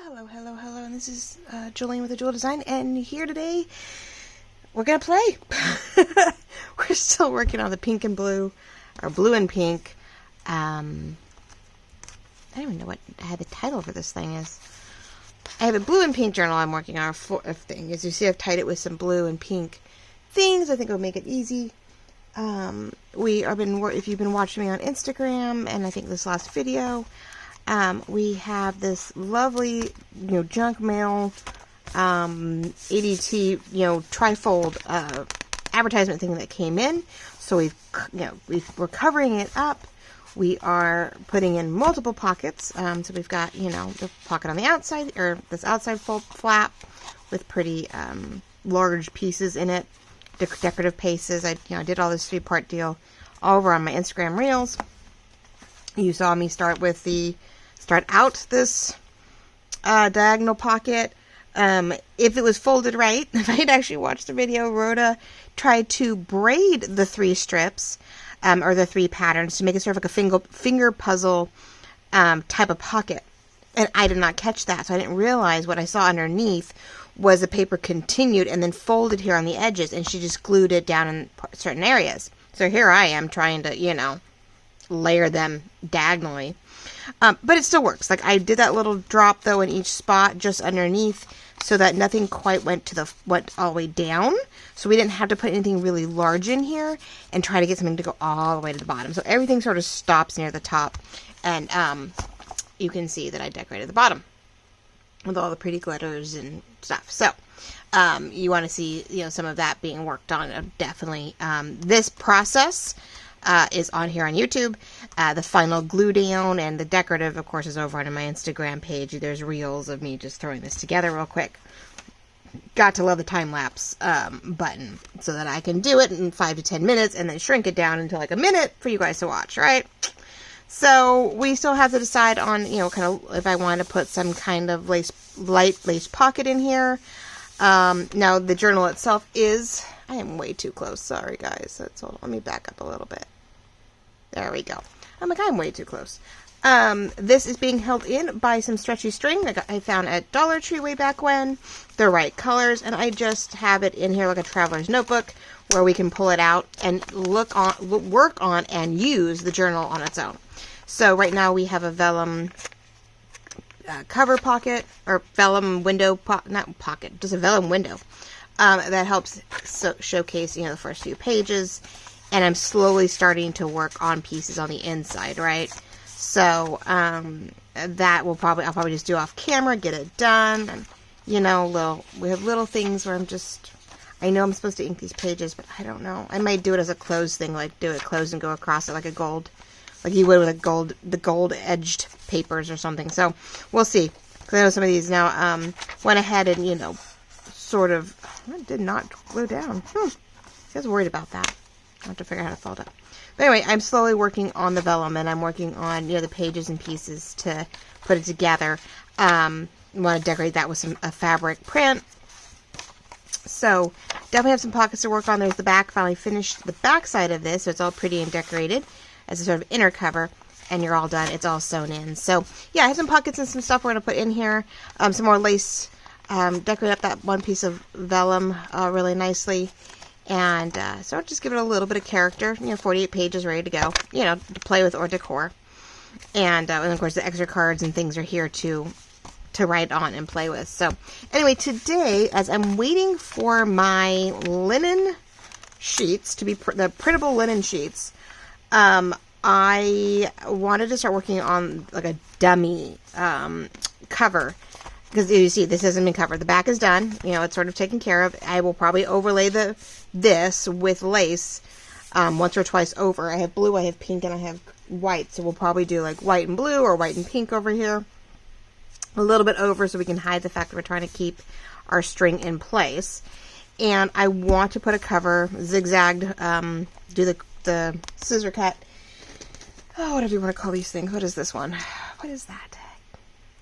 Hello, and this is Jolene with the Jewel Design, and here today, we're gonna play. We're still working on the pink and blue, or blue and pink. I don't even know what the title for this thing is. I have a blue and pink journal I'm working on a thing. As you see, I've tied it with some blue and pink things. I think it'll make it easy. If you've been watching me on Instagram, and I think this last video, we have this lovely, junk mail, ADT, trifold, advertisement thing that came in. So we're covering it up. We are putting in multiple pockets. So we've got, the pocket on the outside, or this outside fold flap with pretty, large pieces in it, decorative pieces. I did all this 3-part deal all over on my Instagram Reels. You saw me start out this diagonal pocket. If it was folded right, if I had actually watched the video, Rhoda tried to braid the 3 strips, or the 3 patterns, to make it sort of like a finger puzzle type of pocket. And I did not catch that, so I didn't realize what I saw underneath was the paper continued and then folded here on the edges, and she just glued it down in certain areas. So here I am trying to, layer them diagonally. But it still works. Like, I did that little drop, though, in each spot just underneath, so that nothing quite went all the way down. So we didn't have to put anything really large in here and try to get something to go all the way to the bottom. So everything sort of stops near the top. And you can see that I decorated the bottom with all the pretty glitters and stuff. So you want to see, some of that being worked on. Definitely. This process is on here on YouTube. The final glue down and the decorative, of course, is over on my Instagram page. There's reels of me just throwing this together real quick. Got to love the time-lapse button so that I can do it in 5 to 10 minutes and then shrink it down into like a minute for you guys to watch, right? So we still have to decide on, kind of if I want to put some kind of light lace pocket in here. Now the journal itself is, I am way too close. Sorry guys. Let me back up a little bit. There we go. I'm way too close. This is being held in by some stretchy string that I found at Dollar Tree way back when. The right colors, and I just have it in here like a traveler's notebook where we can pull it out and work on and use the journal on its own. So right now we have a vellum cover pocket, or vellum window, not pocket, just a vellum window that helps showcase, the first few pages. And I'm slowly starting to work on pieces on the inside, right? So that I'll probably just do off camera, get it done. And, we have little things where I know I'm supposed to ink these pages, but I don't know. I might do it as a closed thing, like do it closed and go across it like like you would with the gold edged papers or something. So we'll see. Because I know some of these now went ahead and, sort of, it did not glue down. I was worried about that. I have to figure out how to fold it. But anyway, I'm slowly working on the vellum, and I'm working on, the pages and pieces to put it together. I want to decorate that with a fabric print. So definitely have some pockets to work on. There's the back. Finally finished the back side of this, so it's all pretty and decorated as a sort of inner cover, and you're all done. It's all sewn in. So yeah, I have some pockets and some stuff we're going to put in here. Some more lace. Decorate up that one piece of vellum really nicely. And so I'll just give it a little bit of character. 48 pages ready to go, to play with or decor. And of course the extra cards and things are here to write on and play with. So anyway, today, as I'm waiting for my linen sheets to be the printable linen sheets, I wanted to start working on like a dummy cover. Because you see, this hasn't been covered. The back is done. It's sort of taken care of. I will probably overlay this with lace once or twice over. I have blue, I have pink, and I have white. So we'll probably do like white and blue or white and pink over here. A little bit over so we can hide the fact that we're trying to keep our string in place. And I want to put a cover, zigzagged, do the scissor cut. Oh, whatever you want to call these things. What is this one? What is that?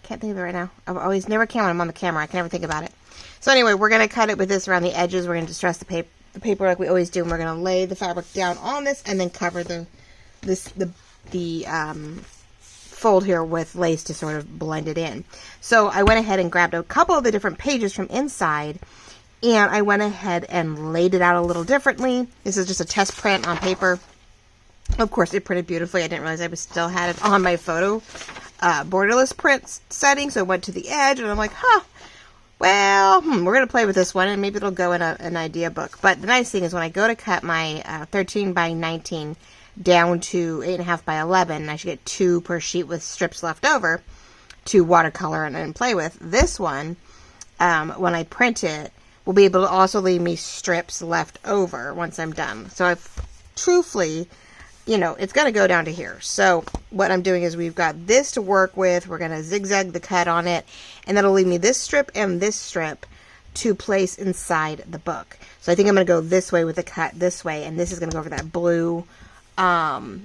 Can't think of it right now. I've always never can when I'm on the camera. I can never think about it. So anyway, we're going to cut it with this around the edges. We're going to distress the paper like we always do, and we're going to lay the fabric down on this and then cover the fold here with lace to sort of blend it in. So I went ahead and grabbed a couple of the different pages from inside, and I went ahead and laid it out a little differently. This is just a test print on paper. Of course, it printed beautifully. I didn't realize I still had it on my photo borderless print setting, so I went to the edge, and I'm like, well, we're going to play with this one, and maybe it'll go in an idea book. But the nice thing is when I go to cut my 13 by 19 down to 8.5 by 11, I should get 2 per sheet with strips left over to watercolor and play with. This one, when I print it, will be able to also leave me strips left over once I'm done. So I've truthfully, you know, it's going to go down to here. So what I'm doing is we've got this to work with. We're going to zigzag the cut on it, and that'll leave me this strip and this strip to place inside the book. So I think I'm going to go this way with the cut this way, and this is going to go over that blue,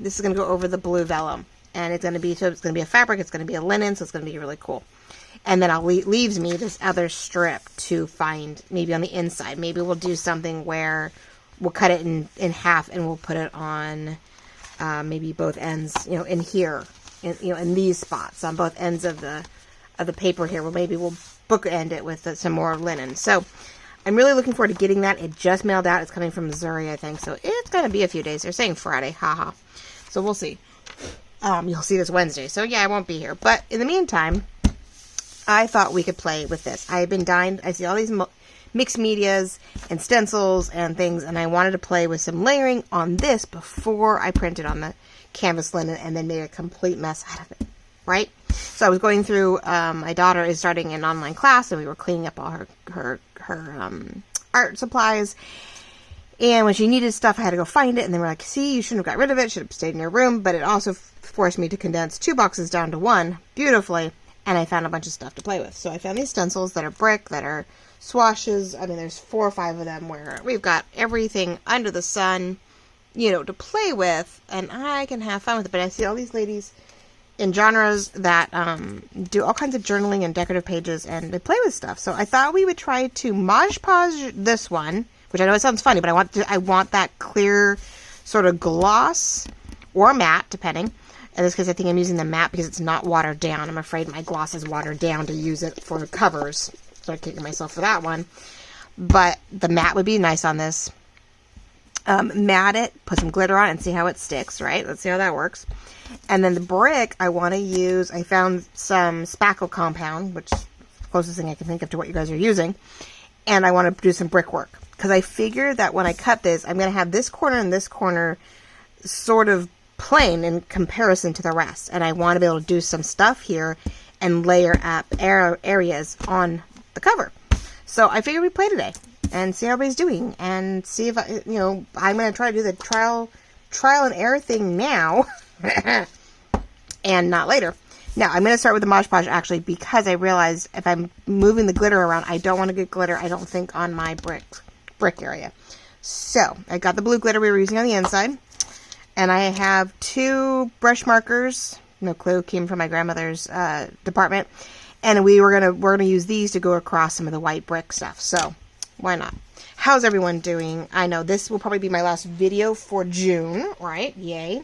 this is going to go over the blue vellum, and it's going to be, so it's going to be a fabric, it's going to be a linen, so it's going to be really cool. And then leaves me this other strip to find maybe on the inside. Maybe we'll do something where we'll cut it in half, and we'll put it on maybe both ends, you know, in here, you know, in these spots on both ends of the paper here. Well, maybe we'll bookend it with some more linen. So I'm really looking forward to getting that. It just mailed out. It's coming from Missouri, I think. So it's going to be a few days. They're saying Friday. Haha. So we'll see. You'll see this Wednesday. So yeah, I won't be here. But in the meantime, I thought we could play with this. I have been dying. I see all these mixed medias and stencils and things, and I wanted to play with some layering on this before I printed on the canvas linen and then made a complete mess out of it, right? So I was going through, my daughter is starting an online class, and we were cleaning up all her art supplies, and when she needed stuff, I had to go find it, and they were like, see, you shouldn't have got rid of it, should have stayed in your room, but it also forced me to condense 2 boxes down to 1 beautifully, and I found a bunch of stuff to play with. So I found these stencils that are brick, that are swashes. I mean, there's 4 or 5 of them where we've got everything under the sun, you know, to play with, and I can have fun with it. But I see all these ladies in genres that do all kinds of journaling and decorative pages, and they play with stuff. So I thought we would try to Mod Podge this one, which I know it sounds funny, but I want that clear sort of gloss or matte, depending. In this case, I think I'm using the matte because it's not watered down. I'm afraid my gloss is watered down to use it for covers. So I'm kicking myself for that one. But the matte would be nice on this. Matte it, put some glitter on it, and see how it sticks, right? Let's see how that works. And then the brick, I want to use, I found some spackle compound, which is the closest thing I can think of to what you guys are using. And I want to do some brickwork. Because I figured that when I cut this, I'm going to have this corner and this corner sort of plain in comparison to the rest. And I want to be able to do some stuff here and layer up areas on the cover. So I figured we'd play today and see how everybody's doing and see if I, you know, I'm going to try to do the trial and error thing now and not later. Now I'm going to start with the Mod Podge actually, because I realized if I'm moving the glitter around, I don't want to get glitter, I don't think, on my brick area. So I got the blue glitter we were using on the inside, and I have 2 brush markers. No clue, came from my grandmother's department. And we're gonna use these to go across some of the white brick stuff. So why not? How's everyone doing? I know this will probably be my last video for June, right? Yay.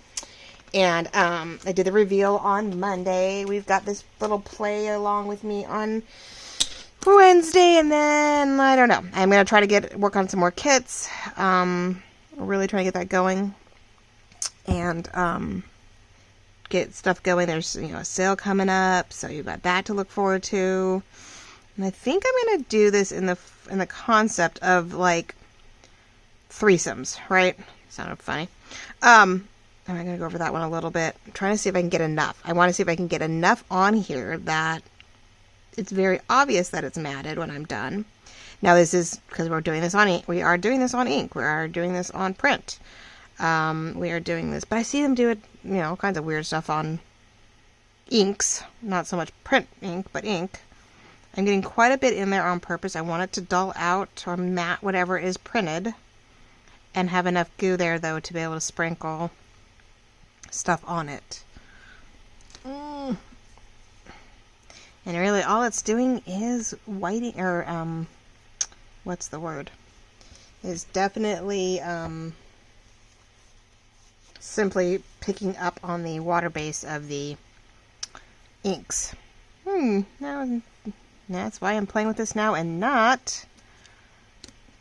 And I did the reveal on Monday. We've got this little play along with me on Wednesday, and then I don't know. I'm gonna try to work on some more kits. We're really trying to get that going, and get stuff going. There's, you know, a sale coming up, so you've got that to look forward to. And I think I'm gonna do this in the concept of like threesomes, right? Sounded funny. I'm gonna go over that one a little bit. I'm trying to see if I can get enough. I want to see if I can get enough on here that it's very obvious that it's matted when I'm done. Now this is because we're doing this on ink. We are doing this on ink. We are doing this on print. We are doing this, but I see them do it, you know, all kinds of weird stuff on inks. Not so much print ink, but ink. I'm getting quite a bit in there on purpose. I want it to dull out or matte whatever is printed, and have enough goo there though to be able to sprinkle stuff on it. And really all it's doing is whiting, or what's the word? Is definitely simply picking up on the water base of the inks. Now that's why I'm playing with this now and not,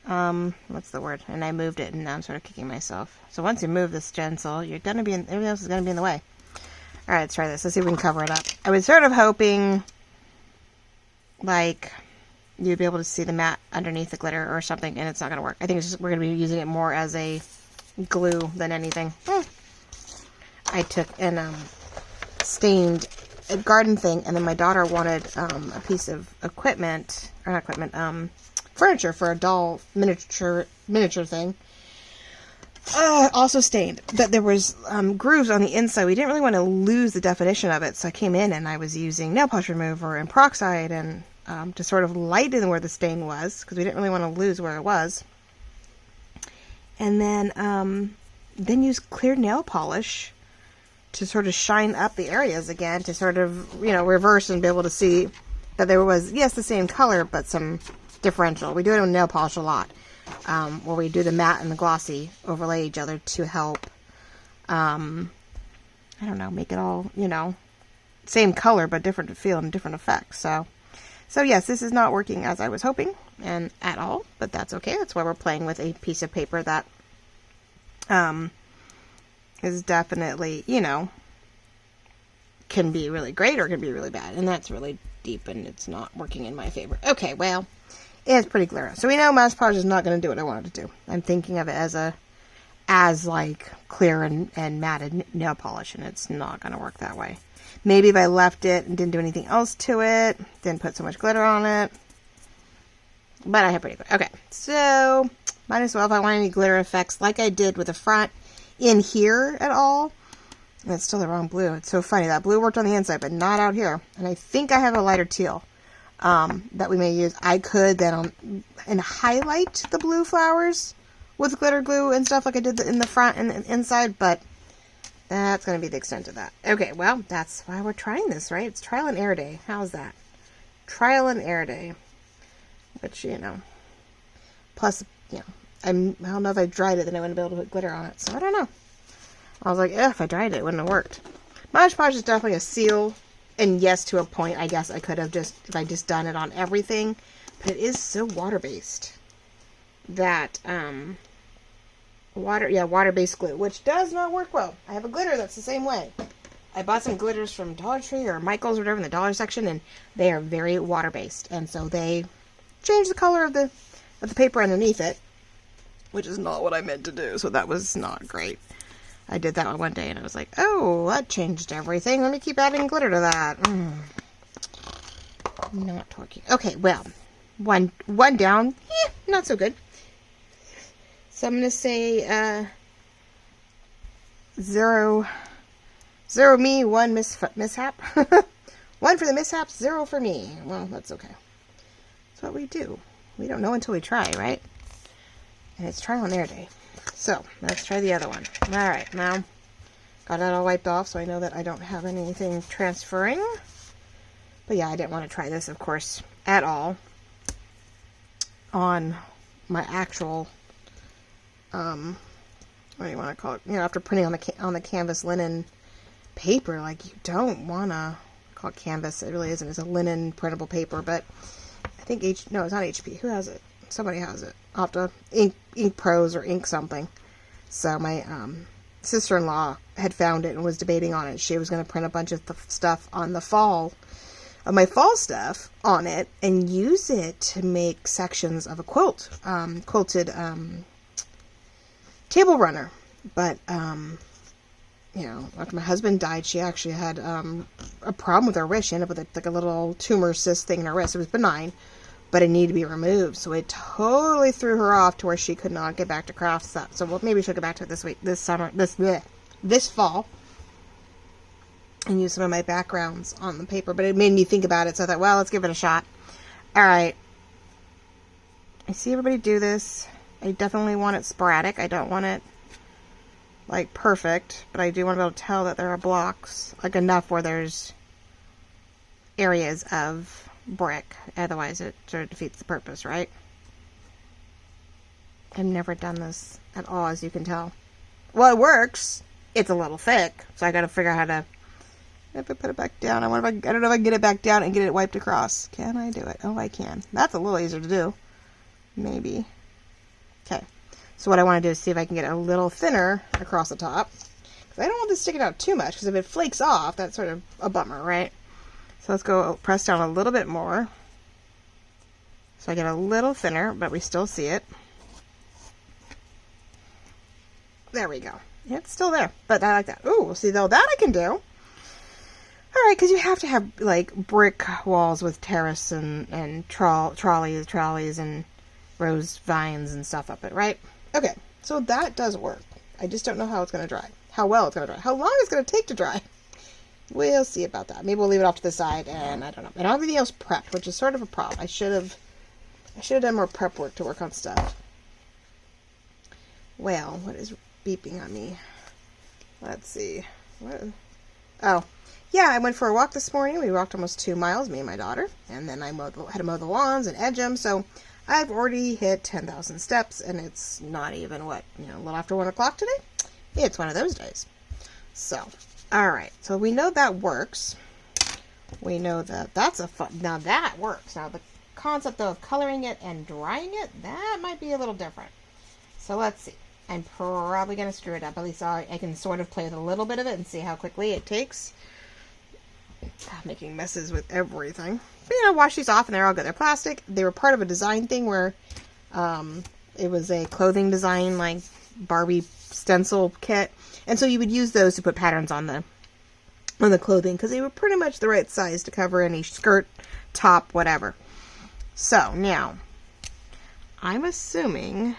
what's the word? And I moved it and now I'm sort of kicking myself. So once you move this stencil, everything else is going to be in the way. All right, let's try this. Let's see if we can cover it up. I was sort of hoping, like, you'd be able to see the matte underneath the glitter or something, and it's not going to work. I think it's just, we're going to be using it more as a glue than anything. I took and stained a garden thing, and then my daughter wanted a piece of equipment, or not equipment, furniture for a doll miniature thing. Also stained, but there was grooves on the inside. We didn't really want to lose the definition of it, so I came in and I was using nail polish remover and peroxide and to sort of lighten where the stain was, because we didn't really want to lose where it was. And then use clear nail polish to sort of shine up the areas again, to sort of, reverse and be able to see that there was, yes, the same color, but some differential. We do it with nail polish a lot, where we do the matte and the glossy overlay each other to help, I don't know, make it all, same color, but different feel and different effects. So yes, this is not working as I was hoping, and at all, but that's okay. That's why we're playing with a piece of paper that, is definitely, can be really great or can be really bad. And that's really deep and it's not working in my favor. Okay, well, it's pretty clear. So we know Match Polish is not going to do what I wanted to do. I'm thinking of it as like clear and matted nail polish, and it's not going to work that way. Maybe if I left it and didn't do anything else to it, didn't put so much glitter on it. But I have pretty good. Okay, so might as well, if I want any glitter effects like I did with the front, in here at all. And it's still the wrong blue. It's so funny. That blue worked on the inside, but not out here. And I think I have a lighter teal that we may use. I could then and highlight the blue flowers with glitter glue and stuff like I did in the front and the inside, but that's going to be the extent of that. Okay, well, that's why we're trying this, right? It's trial and error day. How's that? Trial and error day. Which, plus, I don't know if I dried it, then I wouldn't be able to put glitter on it. So I don't know. I was like, if I dried it, it wouldn't have worked. Mod Podge is definitely a seal. And yes, to a point, I guess I could have if I just done it on everything. But it is so water-based that, water-based glue, which does not work well. I have a glitter that's the same way. I bought some glitters from Dollar Tree or Michael's or whatever in the dollar section, and they are very water-based. And so they change the color of the paper underneath it, which is not what I meant to do, so that was not great. I did that one day, and I was like, oh, that changed everything. Let me keep adding glitter to that. Not working. Okay, well, one down. Not so good. So I'm going to say 0 me, 1 mishap. 1 for the mishaps, 0 for me. Well, that's okay. That's what we do. We don't know until we try, right? And it's trial and error day. So, let's try the other one. Alright, now, got that all wiped off, so I know that I don't have anything transferring. But yeah, I didn't want to try this, of course, at all on my actual, what do you want to call it? After printing on the canvas linen paper, like, you don't want to call it canvas. It really isn't. It's a linen printable paper, but I think no, it's not HP. Who has it? Somebody has it. I'll have to Ink Pros or Ink something. So my sister-in-law had found it and was debating on it. She was going to print a bunch of stuff on my fall stuff on it and use it to make sections of a quilted table runner. But after my husband died, she actually had a problem with her wrist. She ended up with a little tumor cyst thing in her wrist. It was benign, but it needed to be removed. So it totally threw her off to where she could not get back to craft stuff. So maybe she'll get back to it this fall, and use some of my backgrounds on the paper. But it made me think about it, so I thought, well, let's give it a shot. All right. I see everybody do this. I definitely want it sporadic. I don't want it like perfect, but I do want to be able to tell that there are blocks, like enough where there's areas of brick. Otherwise it sort of defeats the purpose, right? I've never done this at all, as you can tell. Well, it works. It's a little thick, so I got to figure out how to If I put it back down, I don't know if I can get it back down and get it wiped across. Can I do it? Oh, I can. That's a little easier to do. Maybe. Okay. So what I want to do is see if I can get it a little thinner across the top. I don't want this sticking out too much, because if it flakes off, that's sort of a bummer, right? So let's go press down a little bit more. So I get a little thinner, but we still see it. There we go. Yeah, it's still there, but I like that. Ooh, see, though, that I can do. All right, because you have to have, like, brick walls with terrace and trolleys and rose vines and stuff up it, right? Okay, so that does work. I just don't know how it's going to dry. How well it's going to dry. How long it's going to take to dry. We'll see about that. Maybe we'll leave it off to the side, and I don't know. I don't have anything else prepped, which is sort of a problem. I should have done more prep work to work on stuff. Well, what is beeping on me? Let's see. What? Oh, yeah, I went for a walk this morning. We walked almost 2 miles, me and my daughter, and then I had to mow the lawns and edge them, so I've already hit 10,000 steps, and it's not even, a little after 1 o'clock today? It's one of those days. So, alright, so we know that works. We know that that's now that works. Now the concept of coloring it and drying it, that might be a little different. So let's see. I'm probably going to screw it up. At least I can sort of play with a little bit of it and see how quickly it takes. Making messes with everything. But, wash these off and they're all good. They're plastic. They were part of a design thing where it was a clothing design, like Barbie stencil kit. And so you would use those to put patterns on the clothing, because they were pretty much the right size to cover any skirt, top, whatever. So now, I'm assuming,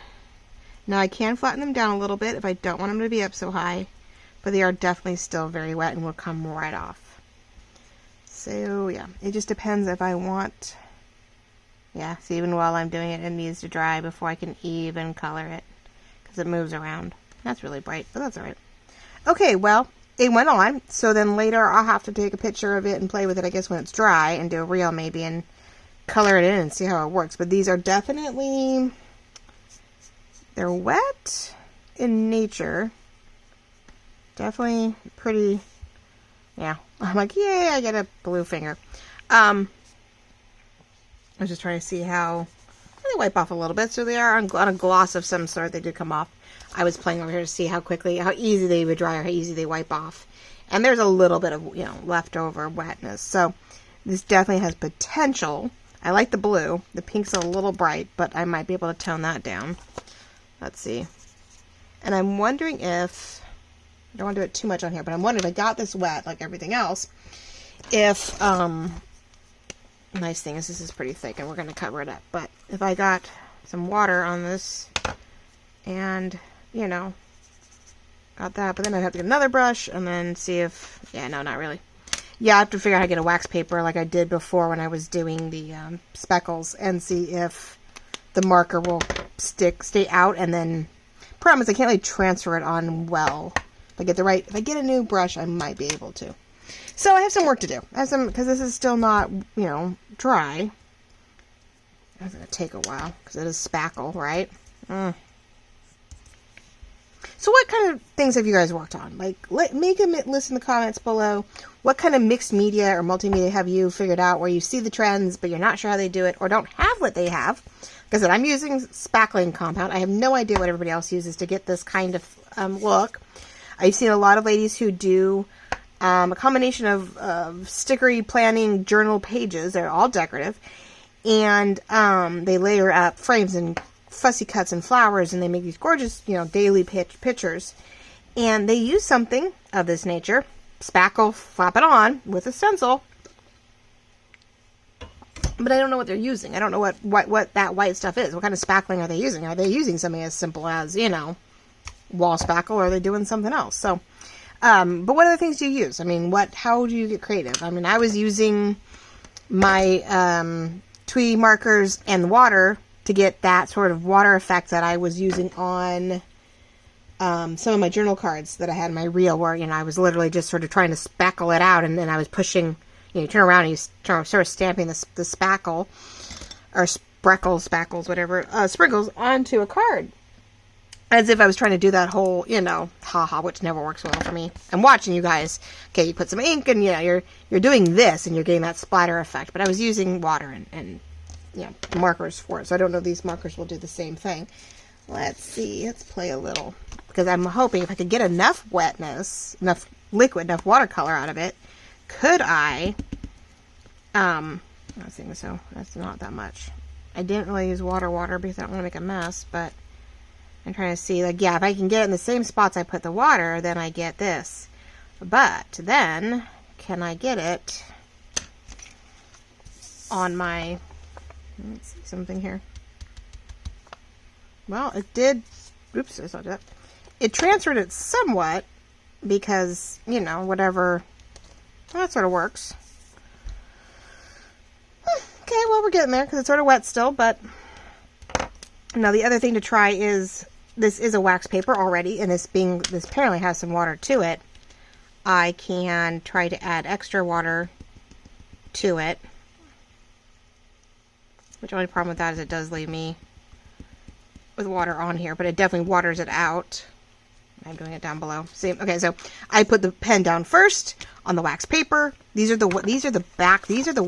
now I can flatten them down a little bit if I don't want them to be up so high, but they are definitely still very wet and will come right off. So yeah, it just depends if I want, yeah, so even while I'm doing it, it needs to dry before I can even color it, because it moves around. That's really bright, but that's alright. Okay, well, it went on, so then later I'll have to take a picture of it and play with it, I guess, when it's dry, and do a reel maybe, and color it in and see how it works. But these are definitely, they're wet in nature. Definitely pretty, yeah. I'm like, yay, I get a blue finger. I was just trying to see how, they wipe off a little bit, so they are on a gloss of some sort. They did come off. I was playing over here to see how easy they would dry or how easy they wipe off. And there's a little bit of, leftover wetness. So this definitely has potential. I like the blue. The pink's a little bright, but I might be able to tone that down. Let's see. And I'm wondering if, I don't want to do it too much on here, but I'm wondering if I got this wet, like everything else, if, nice thing is this is pretty thick and we're going to cover it up, but if I got some water on this and, got that, but then I'd have to get another brush and then see if, yeah, no, not really. Yeah, I have to figure out how to get a wax paper like I did before when I was doing the speckles, and see if the marker will stay out, and then, problem is I can't really transfer it on well. If I get a new brush, I might be able to. So I have some work to do. Because this is still not, dry. It's going to take a while, because it is spackle, right? So what kind of things have you guys worked on? Like, make a list in the comments below. What kind of mixed media or multimedia have you figured out where you see the trends, but you're not sure how they do it, or don't have what they have? Like I said, I'm using spackling compound. I have no idea what everybody else uses to get this kind of look. I've seen a lot of ladies who do a combination of stickery planning journal pages. They're all decorative. And they layer up frames and fussy cuts and flowers, and they make these gorgeous, daily pictures. And they use something of this nature, spackle, flap it on with a stencil. But I don't know what they're using. I don't know what that white stuff is. What kind of spackling are they using? Are they using something as simple as, wall spackle, or are they doing something else? So, but what other things do you use? I mean, how do you get creative? I mean, I was using my Twee markers and water to get that sort of water effect that I was using on some of my journal cards that I had in my reel, where, I was literally just sort of trying to spackle it out, and then I was pushing, you turn around and you sort of stamping the spackle, or spackles, whatever, sprinkles onto a card. as if I was trying to do that whole, you know, haha, which never works well for me. I'm watching you guys. Okay, you put some ink and yeah, you're doing this and you're getting that splatter effect. But I was using water and you know, markers for it. So I don't know if these markers will do the same thing. Let's see. Let's play a little. Because I'm hoping if I could get enough wetness, enough liquid, enough watercolor out of it, could I, I think so. That's not that much. I didn't really use water because I don't want to make a mess, but I'm trying to see, like, yeah, if I can get it in the same spots I put the water, then I get this. But then, can I get it on my, let's see something here. Well, it did, oops, I saw that. It transferred it somewhat because, you know, whatever, well, that sort of works. Okay, well, we're getting there because it's sort of wet still, but now the other thing to try is, this is a wax paper already, and this apparently has some water to it. I can try to add extra water to it. Which the only problem with that is it does leave me with water on here, but it definitely waters it out. I'm doing it down below. See, okay, so I put the pen down first on the wax paper. These are the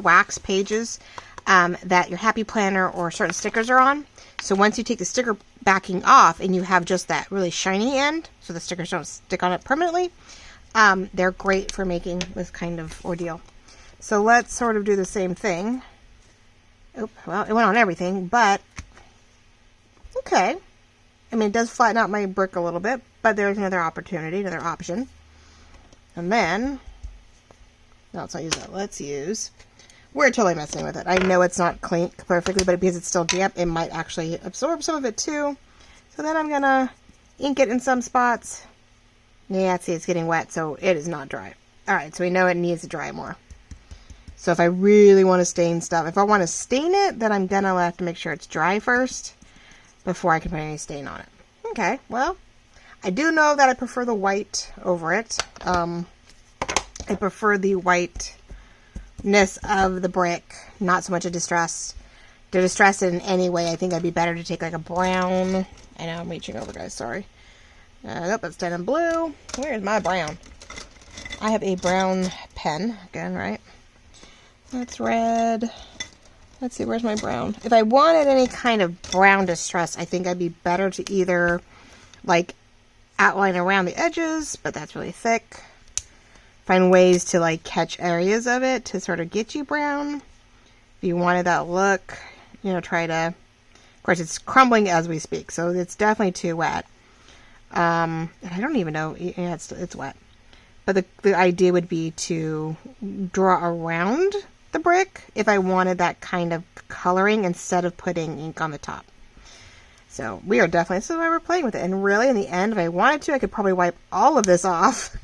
wax pages that your Happy Planner or certain stickers are on. So once you take the sticker backing off and you have just that really shiny end, so the stickers don't stick on it permanently, they're great for making this kind of ordeal. So let's sort of do the same thing. Oh, well, it went on everything, but okay. I mean, it does flatten out my brick a little bit, but there's another opportunity, another option. And then, no, let's not use that. Let's use, we're totally messing with it. I know it's not clean perfectly, but because it's still damp, it might actually absorb some of it too. So then I'm gonna ink it in some spots. Yeah, see, it's getting wet, so it is not dry. All right, so we know it needs to dry more. So if I really want to stain stuff, if I want to stain it, then I'm gonna have to make sure it's dry first before I can put any stain on it. Okay, well, I do know that I prefer the white over it. I prefer the whiteness of the brick, not so much a distress. To distress it in any way, I think I'd be better to take like a brown. I know I'm reaching over, guys, sorry. Nope, it's done in blue. Where's my brown? I have a brown pen, again, right? That's red. Let's see, where's my brown? If I wanted any kind of brown distress, I think I'd be better to either, like, outline around the edges, but that's really thick. Find ways to, like, catch areas of it to sort of get you brown. If you wanted that look, you know, try to, of course, it's crumbling as we speak, so it's definitely too wet. And I don't even know, yeah, it's wet. But the idea would be to draw around the brick if I wanted that kind of coloring instead of putting ink on the top. So we are definitely, this is why we're playing with it. And really in the end, if I wanted to, I could probably wipe all of this off.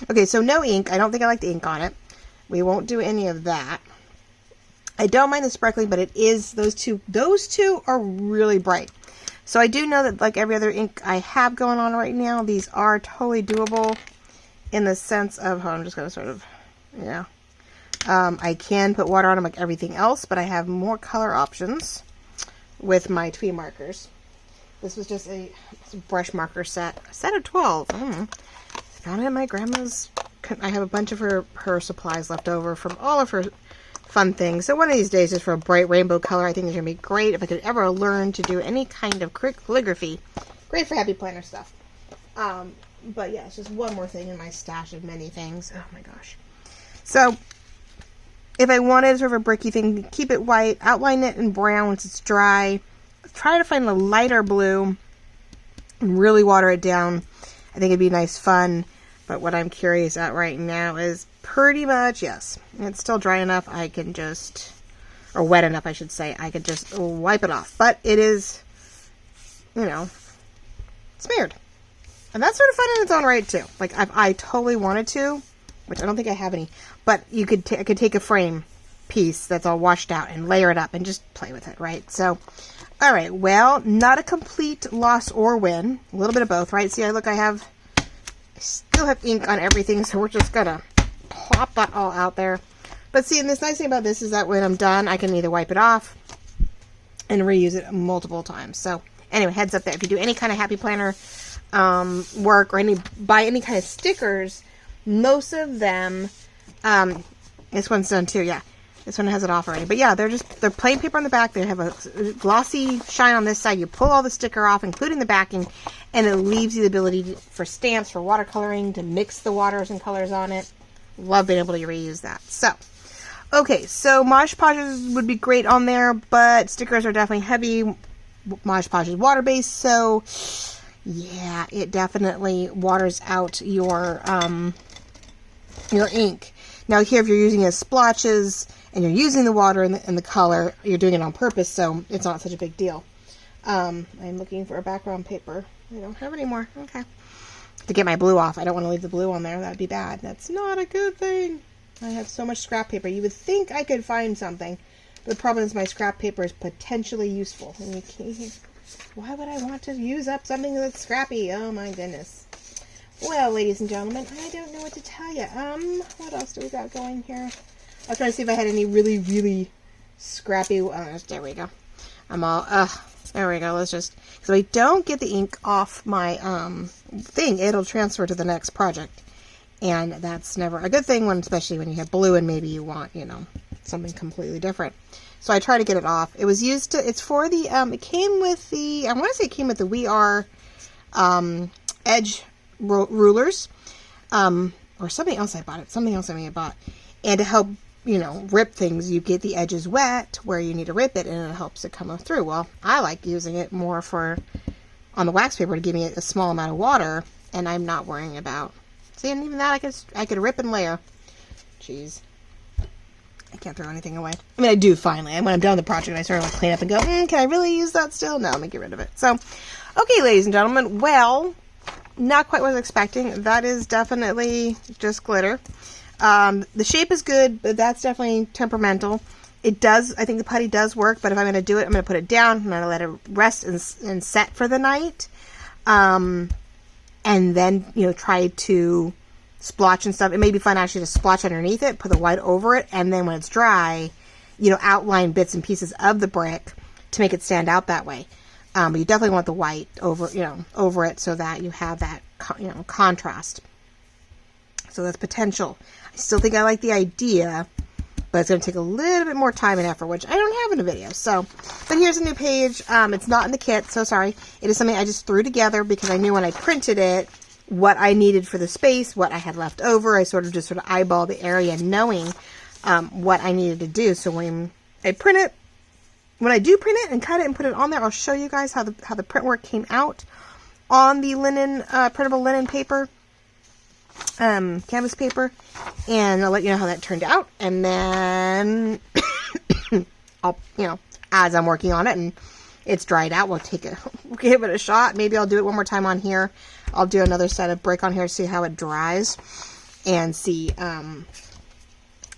Okay, so no ink. I don't think I like the ink on it. We won't do any of that. I don't mind the sparkling, but it is, those two are really bright. So I do know that like every other ink I have going on right now, these are totally doable in the sense of, I'm just going to sort of, yeah. I can put water on them like everything else, but I have more color options with my Twee markers. This was just a brush marker set, a set of 12. Found it in my grandma's. I have a bunch of her supplies left over from all of her fun things. So one of these days, just for a bright rainbow color, I think is going to be great. If I could ever learn to do any kind of calligraphy, great for Happy Planner stuff. But yeah, it's just one more thing in my stash of many things. Oh my gosh. So if I wanted sort of a bricky thing, keep it white, outline it in brown once it's dry. Try to find a lighter blue and really water it down. I think it'd be nice fun. But what I'm curious at right now is pretty much, yes, it's still dry enough. I can just, or wet enough, I should say. I could just wipe it off. But it is, you know, smeared. And that's sort of fun in its own right, too. Like, if I totally wanted to, which I don't think I have any, but you could I could take a frame piece that's all washed out and layer it up and just play with it, right? So, all right, well, not a complete loss or win. A little bit of both, right? See, I still have ink on everything, so we're just gonna plop that all out there. But see, and this nice thing about this is that when I'm done, I can either wipe it off and reuse it multiple times. So, anyway, heads up there. If you do any kind of happy planner work or buy any kind of stickers, most of them, this one's done too, yeah. This one has it off already. But yeah, they're plain paper on the back. They have a glossy shine on this side. You pull all the sticker off, including the backing, and it leaves you the ability for stamps, for watercoloring, to mix the waters and colors on it. Love being able to reuse that. So, okay, so Mod Podges would be great on there, but stickers are definitely heavy. Mod Podge is water-based, so yeah, it definitely waters out your ink. Now here, if you're using it as splotches and you're using the water and the color, you're doing it on purpose, so it's not such a big deal. I'm looking for a background paper. I don't have any more. Okay. To get my blue off. I don't want to leave the blue on there. That'd be bad. That's not a good thing. I have so much scrap paper. You would think I could find something. But the problem is my scrap paper is potentially useful. And you can't, why would I want to use up something that's scrappy? Oh my goodness. Well, ladies and gentlemen, I don't know what to tell you. What else do we got going here? I was trying to see if I had any really, really scrappy. There we go. I'm all, there we go. Let's just, because if I don't get the ink off my thing, it'll transfer to the next project. And that's never a good thing, especially when you have blue and maybe you want, something completely different. So I try to get it off. It was used to, it's for the, it came with the, I want to say it came with the We Are edge rulers, or something else I bought it. Something else I may have bought. And to help, rip things, you get the edges wet where you need to rip it, and it helps it come through. Well, I like using it more on the wax paper to give me a small amount of water, and I'm not worrying about. See, and even that I could rip and layer. Jeez. I can't throw anything away. I mean, I do finally. And when I'm done with the project, I sort of clean up and go, can I really use that still? No, I'm going to get rid of it. So, okay, ladies and gentlemen, well, not quite what I was expecting. That is definitely just glitter. The shape is good, but that's definitely temperamental. It does, I think the putty does work, but if I'm going to do it, I'm going to put it down. I'm going to let it rest and set for the night. And then, try to splotch and stuff. It may be fun actually to splotch underneath it, put the white over it, and then when it's dry, outline bits and pieces of the brick to make it stand out that way. But you definitely want the white over it so that you have that, contrast. So that's potential. I still think I like the idea, but it's going to take a little bit more time and effort, which I don't have in a video. So, but here's a new page. It's not in the kit, so sorry. It is something I just threw together because I knew when I printed it what I needed for the space, what I had left over. I sort of eyeballed the area knowing what I needed to do. So when I do print it and cut it and put it on there, I'll show you guys how the print work came out on the printable linen paper. Canvas paper, and I'll let you know how that turned out, and then I'll, as I'm working on it and it's dried out, we'll give it a shot. Maybe I'll do it one more time on here. I'll do another set of brick on here, see how it dries, and see,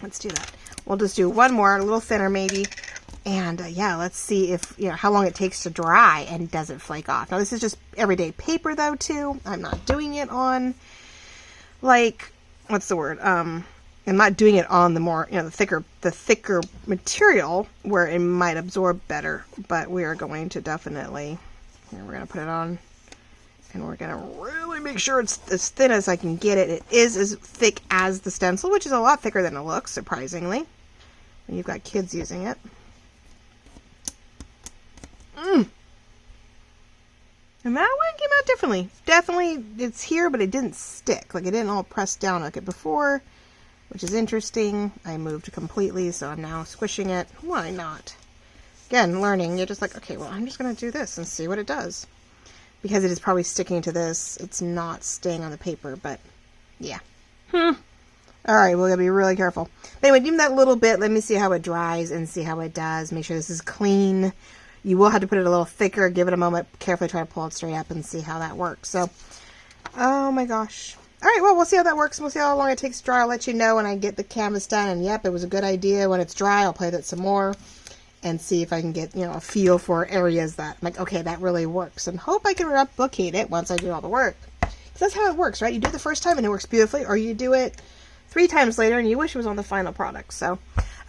let's do that. We'll just do one more, a little thinner maybe, and yeah, let's see if, how long it takes to dry and does it flake off. Now this is just everyday paper though too. I'm not doing it on what's the word? I'm not doing it on the more, the thicker material where it might absorb better, but we are going to definitely, we're going to put it on and we're going to really make sure it's as thin as I can get it. It is as thick as the stencil, which is a lot thicker than it looks, surprisingly, when you've got kids using it. And that one came out differently. Definitely, it's here, but it didn't stick. It didn't all press down like it before, which is interesting. I moved completely, so I'm now squishing it. Why not? Again, learning. You're just like, okay, well, I'm just going to do this and see what it does. Because it is probably sticking to this. It's not staying on the paper, but yeah. All right, we're going to be really careful. But anyway, even that little bit, let me see how it dries and see how it does. Make sure this is clean. You will have to put it a little thicker, give it a moment, carefully try to pull it straight up and see how that works. So, oh my gosh. All right, well, we'll see how that works. We'll see how long it takes to dry. I'll let you know when I get the canvas done. And yep, it was a good idea. When it's dry, I'll play with it some more and see if I can get, a feel for areas that, I'm like, okay, that really works. And hope I can replicate it once I do all the work. Because that's how it works, right? You do it the first time and it works beautifully, or you do it 3 times later and you wish it was on the final product. So,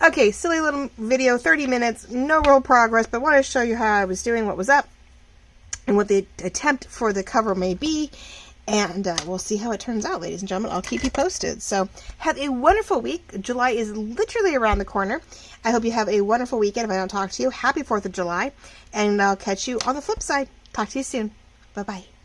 okay, silly little video, 30 minutes, no real progress, but wanted to show you how I was doing, what was up. and what the attempt for the cover may be. And we'll see how it turns out, ladies and gentlemen. I'll keep you posted. So have a wonderful week. July is literally around the corner. I hope you have a wonderful weekend. If I don't talk to you, happy 4th of July. And I'll catch you on the flip side. Talk to you soon. Bye-bye.